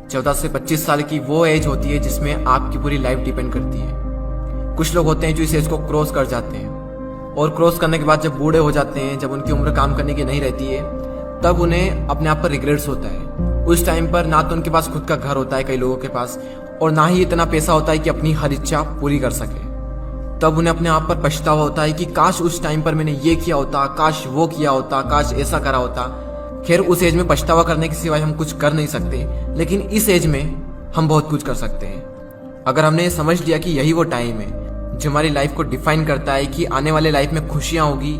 14 से 25 साल की वो एज होती है जिसमें आपकी पूरी लाइफ डिपेंड करती है। कुछ लोग होते हैं जो इस एज को क्रॉस कर जाते हैं और क्रॉस करने के बाद जब बूढ़े हो जाते हैं, जब उनकी उम्र काम करने की नहीं रहती है, तब उन्हें अपने आप पर रिग्रेट्स होता है। उस टाइम पर ना तो उनके पास खुद का घर होता है कई लोगों के पास, और ना ही इतना पैसा होता है कि अपनी हर इच्छा पूरी कर सके। तब उन्हें अपने आप पर पछतावा होता है कि काश उस टाइम पर मैंने ये किया होता, काश वो किया होता, काश ऐसा करा होता। खैर, उस एज में पछतावा करने के सिवाय हम कुछ कर नहीं सकते, लेकिन इस एज में हम बहुत कुछ कर सकते हैं। अगर हमने ये समझ लिया कि यही वो टाइम है जो हमारी लाइफ को डिफाइन करता है कि आने वाले लाइफ में खुशियां होगी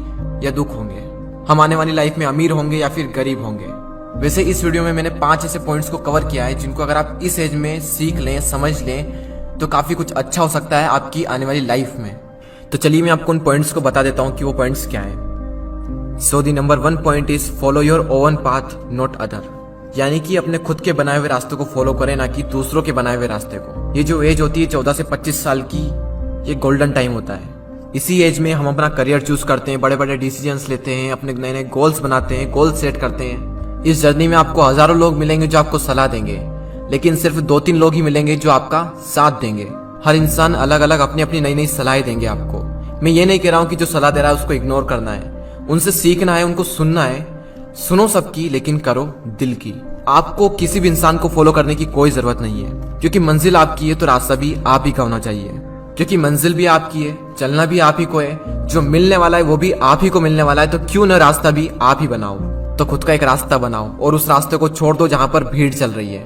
या दुख होंगे, हम आने वाली लाइफ में अमीर होंगे या फिर गरीब होंगे। वैसे इस वीडियो में मैंने 5 ऐसे पॉइंट्स को कवर किया है जिनको अगर आप इस एज में सीख लें, समझ लें, तो काफी कुछ अच्छा हो सकता है आपकी आने वाली लाइफ में। तो चलिए मैं आपको उन पॉइंट्स को बता देता हूं कि वो पॉइंट्स क्या हैं। So the number 1 point is follow your own path not other, यानी कि अपने खुद के बनाए हुए रास्ते को फॉलो करें, ना कि दूसरों के बनाए हुए रास्ते को। ये जो एज होती है 14 से 25 साल की, ये गोल्डन टाइम होता है। इसी एज में हम अपना करियर चूज करते हैं, बड़े बड़े डिसीजंस लेते हैं, अपने नए नए गोल्स बनाते हैं, गोल सेट करते हैं। इस जर्नी में आपको हजारों लोग मिलेंगे जो आपको सलाह देंगे, लेकिन सिर्फ 2-3 लोग ही मिलेंगे जो आपका साथ देंगे। हर इंसान अलग अलग अपनी अपनी नई नई सलाहें देंगे आपको। मैं ये नहीं कह रहा हूँ कि जो सलाह दे रहा है उसको इग्नोर करना है, उनसे सीखना है, उनको सुनना है। सुनो सबकी, लेकिन करो दिल की। आपको किसी भी इंसान को फॉलो करने की कोई जरूरत नहीं है, क्योंकि मंजिल आपकी है तो रास्ता भी आप ही का होना चाहिए। क्योंकि मंजिल भी आपकी है, चलना भी आप ही को है, जो मिलने वाला है वो भी आप ही को मिलने वाला है, तो क्यों न रास्ता भी आप ही बनाओ। तो खुद का एक रास्ता बनाओ और उस रास्ते को छोड़ दो जहां पर भीड़ चल रही है,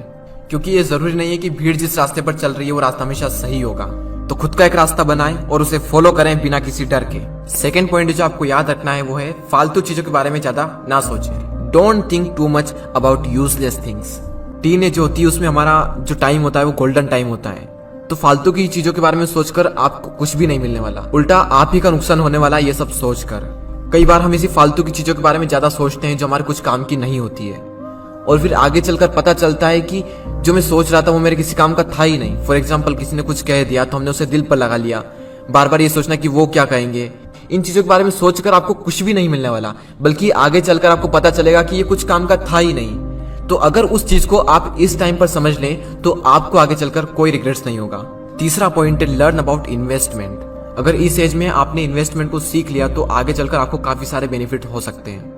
क्योंकि ये जरूरी नहीं है कि भीड़ जिस रास्ते पर चल रही है वो रास्ता हमेशा सही होगा। तो खुद का एक रास्ता बनाएं और उसे फॉलो करें बिना किसी डर के। सेकंड पॉइंट जो आपको याद रखना है वो है फालतू चीजों के बारे में ज्यादा ना सोचें। Don't think too much about useless things. Teenage होती है, उसमें हमारा जो टाइम होता है वो गोल्डन टाइम होता है, तो फालतू की चीजों के बारे में सोचकर आपको कुछ भी नहीं मिलने वाला, उल्टा आप ही का नुकसान होने वाला है ये सब सोचकर। कई बार हम इसी फालतू की चीजों के बारे में ज्यादा सोचते हैं जो हमारे कुछ काम की नहीं होती है, और फिर आगे चलकर पता चलता है कि जो मैं सोच रहा था वो मेरे किसी काम का था ही नहीं। फॉर एग्जाम्पल, किसी ने कुछ कह दिया तो हमने उसे दिल पर लगा लिया, बार बार ये सोचना कि वो क्या कहेंगे। इन चीजों के बारे में सोचकर आपको कुछ भी नहीं मिलने वाला, बल्कि आगे चलकर आपको पता चलेगा कि ये कुछ काम का था ही नहीं। तो अगर उस चीज को आप इस टाइम पर समझ लें तो आपको आगे चलकर कोई रिग्रेट्स नहीं होगा। तीसरा पॉइंट है लर्न अबाउट इन्वेस्टमेंट। अगर इस एज में आपने इन्वेस्टमेंट को सीख लिया तो आगे चलकर आपको काफी सारे बेनिफिट हो सकते हैं।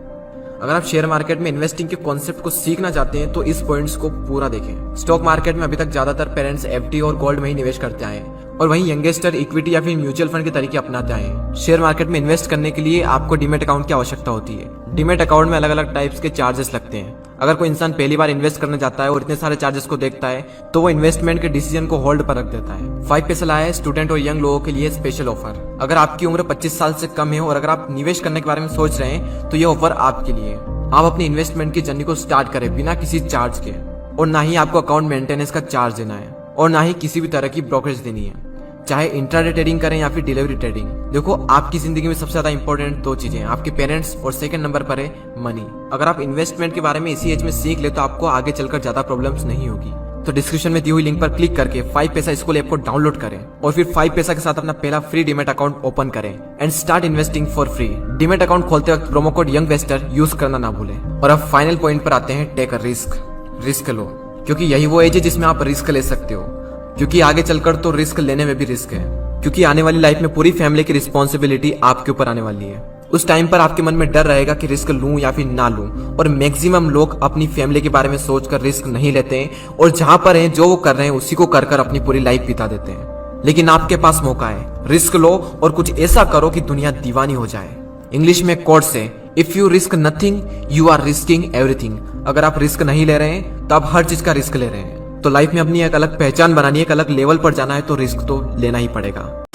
अगर आप शेयर मार्केट में इन्वेस्टिंग के कॉन्सेप्ट को सीखना चाहते हैं तो इस पॉइंट्स को पूरा देखें। स्टॉक मार्केट में अभी तक ज्यादातर पेरेंट्स एफडी और गोल्ड में ही निवेश करते आए हैं, और वहीं यंगेस्टर इक्विटी या फिर म्यूचुअल फंड के तरीके अपनाते आए हैं। शेयर मार्केट में इन्वेस्ट करने के लिए आपको डीमेट अकाउंट की आवश्यकता होती है। डीमेट अकाउंट में अलग अलग टाइप्स के चार्जेस लगते हैं। अगर कोई इंसान पहली बार इन्वेस्ट करने जाता है और इतने सारे चार्जेस को देखता है तो वो इन्वेस्टमेंट के डिसीजन को होल्ड पर रख देता है। 5 पैसा लाया है स्टूडेंट और यंग लोगों के लिए स्पेशल ऑफर। अगर आपकी उम्र 25 साल से कम है और अगर आप निवेश करने के बारे में सोच रहे हैं तो ये ऑफर आपके लिए है। आप अपनी इन्वेस्टमेंट की जर्नी को स्टार्ट करें बिना किसी चार्ज के, और ना ही आपको अकाउंट मेंटेनेंस का चार्ज देना है, और ना ही किसी भी तरह की ब्रोकरेज देनी है, चाहे इंट्राडे ट्रेडिंग करें या फिर डिलीवरी ट्रेडिंग। देखो, आपकी जिंदगी में सबसे ज्यादा इंपॉर्टेंट 2 चीजें हैं, आपके पेरेंट्स, और सेकंड नंबर पर है मनी। अगर आप इन्वेस्टमेंट के बारे में इसी एज में सीख ले तो आपको आगे चलकर ज्यादा प्रॉब्लम्स नहीं होगी। तो डिस्क्रिप्शन में दी हुई लिंक पर क्लिक करके 5 पैसा स्कूल ऐप को डाउनलोड करें और फिर 5 पैसा के साथ अपना पहला फ्री डीमेट अकाउंट ओपन करें and start investing for free. Demat account खोलते वक्त प्रोमो कोड यंगवेस्टर यूज करना ना भूलें। और अब फाइनल पॉइंट पर आते हैं, टेक अ रिस्क। रिस्क लो, क्योंकि यही वो एज है जिसमें आप रिस्क ले सकते हो, क्योंकि आगे चलकर तो रिस्क लेने में भी रिस्क है, क्योंकि आने वाली लाइफ में पूरी फैमिली की रिस्पॉन्सिबिलिटी आपके ऊपर आने वाली है। उस टाइम पर आपके मन में डर रहेगा कि रिस्क लूं या फिर ना लूं, और मैक्सिमम लोग अपनी फैमिली के बारे में सोचकर रिस्क नहीं लेते हैं, और जहां पर हैं जो वो कर रहे हैं उसी को कर कर अपनी पूरी लाइफ बिता देते हैं। लेकिन आपके पास मौका है, रिस्क लो और कुछ ऐसा करो कि दुनिया दीवानी हो जाए। इंग्लिश में कोट्स है, if you risk nothing you are risking everything. अगर आप रिस्क नहीं ले रहे हैं तो आप हर चीज का रिस्क ले रहे हैं। तो लाइफ में अपनी एक अलग पहचान बनानी है, एक अलग लेवल पर जाना है तो रिस्क तो लेना ही पड़ेगा।